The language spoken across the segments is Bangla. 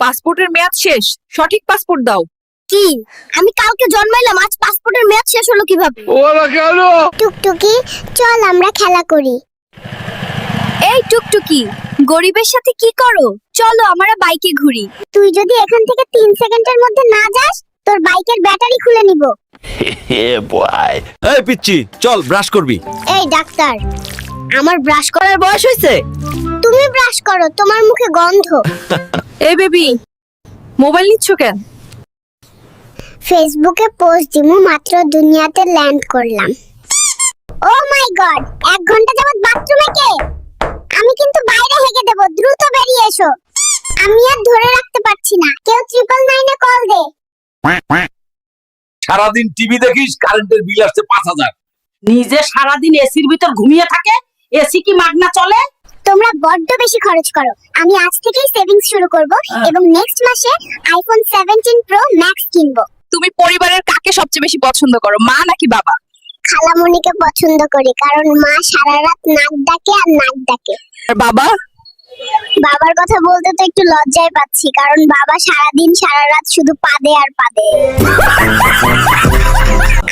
পাসপোর্টের মেয়াদ শেষ, সঠিক পাসপোর্ট দাও। কি? আমি কালকে জন্মাইলাম, আজ পাসপোর্টের মেয়াদ শেষ হলো কিভাবে? ওরা কেন? টুকটুকি, চল আমরা খেলা করি। এই টুকটুকি, গরিবের সাথে কি করো? চলো আমরা বাইকে ঘুরি। তুই যদি এখান থেকে 3 সেকেন্ডের মধ্যে না যাস, তোর বাইকের ব্যাটারি খুলে নিব। এই পিচ্চি, চল ব্রাশ করবি। এই ডাক্তার, আমার ব্রাশ করার বয়স হয়েছে? তুমি ব্রাশ করো, তোমার মুখে গন্ধ। এই বেবি, মোবাইল নিচ্ছ কেন? ফেসবুকে পোস্ট দিমু, মাত্র দুনিয়াতে ল্যান্ড করলাম। ও মাই গড, 1 ঘন্টা যাবত বাথরুমে কে? আমি কিন্তু বাইরে হেগে দেব, দ্রুত বেরিয়ে এসো। আমি আর ধরে রাখতে পারছি না, কেউ 999 এ কল দে। সারাদিন টিভি দেখিস, কারেন্টের বিল আসছে 5000। নিজে সারাদিন এসির ভিতর ঘুমিয়ে থাকে, এসি কি মাগনা চলে? তোমরা বড্ড বেশি খরচ করো। আমি আজ থেকেই সেভিংস শুরু করব এবং নেক্সট মাসে আইফোন 17 প্রো ম্যাক্স কিনবো। তুমি পরিবারের কাকে সবচেয়ে বেশি পছন্দ করো, মা নাকি বাবা? খালামণিকে পছন্দ করি, কারণ মা সারা রাত নাক ডাকে আর নাক ডাকে। আর বাবা? বাবার কথা বলতে তো একটু লজ্জায় পাচ্ছি, কারণ বাবা সারাদিন সারা রাত শুধু পাদে আর পাদে।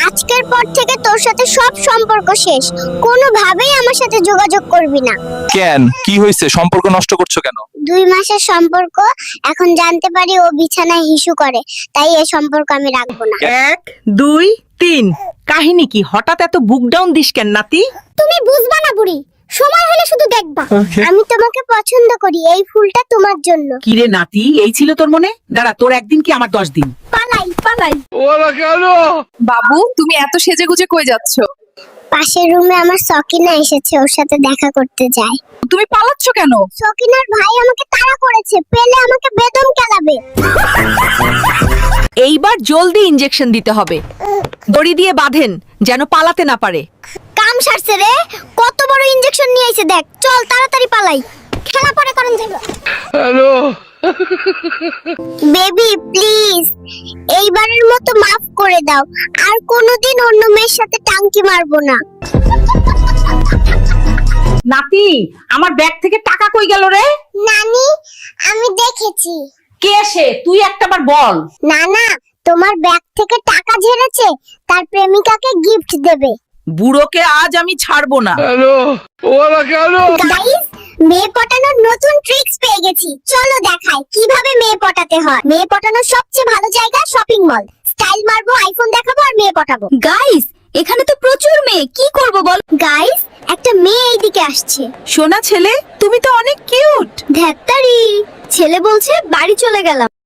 আজকের পর থেকে তোর সাথে সব সম্পর্ক শেষ, কোনোভাবেই আমার সাথে যোগাযোগ করবি না। কেন, কি হয়েছে? সম্পর্ক নষ্ট করছো কেন? 2 মাসের সম্পর্ক, এখন জানতে পারি ও বিছানায় হিসু করে, তাই এই সম্পর্ক আমি রাখবো না। 1 2 3। কাহিনী কি? হঠাৎ এত বুক ডাউন দিস কেন নাতি? তুমি বুঝবা না বুড়ি, সময় হলে শুধু দেখবা। আমি তোমাকে পছন্দ করি, এই ফুলটা তোমার জন্য। কি রে নাতি, এই ছিল তোর মনে? দাঁড়া, তোর একদিন কি আমার 10 দিন। পালাই পালাই। ওরা কেন? বাবু, তুমি এত সেজেগুজে কই যাচ্ছ? পাশের রুমে আমার সকিনা এসেছে, ওর সাথে দেখা করতে যাই। তুমি পালাচ্ছ কেন? সকিনার ভাই আমাকে তাড়া করেছে, পেলে আমাকে বেদম কেলাবে। এইবার জলদি ইনজেকশন দিতে হবে, দড়ি দিয়ে বাঁধেন যেন পালাতে না পারে। কাম সারছে রে, কত বড় ইনজেকশন নিয়ে আইছে দেখ। চল তাড়াতাড়ি পালাই, খেলা পরে করেন যাইব। হ্যালো? বেবি প্লিজ, এইবারের মতো মাফ করে দাও, আর কোনোদিন অন্য মেয়ের সাথে টাঙ্কি মারবো না। নাতি, আমার ব্যাগ থেকে টাকা কই গেল রে? নানি, আমি দেখেছি। কে সে? তুই একটাবার বল। না না, তোমার ব্যাগ থেকে টাকা ঝেড়েছে, তার প্রেমিকাকে গিফট দেবে। বুড়োকে আজ আমি ছাড়বো না। হ্যালো? ওরা কেন? গাইস, মেয়ে পটানোর নতুন ট্রিক্স পেয়ে গেছি, চলো দেখাই কিভাবে মেয়ে পটাতে হয়। মেয়ে পটানোর সবচেয়ে ভালো জায়গা শপিং মল। স্টাইল মারবো, আইফোন দেখাবো আর মেয়ে পটাবো। গাইস, এখানে তো প্রচুর মেয়ে, কি করব বল? গাইস, একটা মেয়ে এইদিকে আসছে। সোনা ছেলে, তুমি তো অনেক কিউট। ধ্যাত্তারি, ছেলে বলছে বাড়ি চলে গেলাম।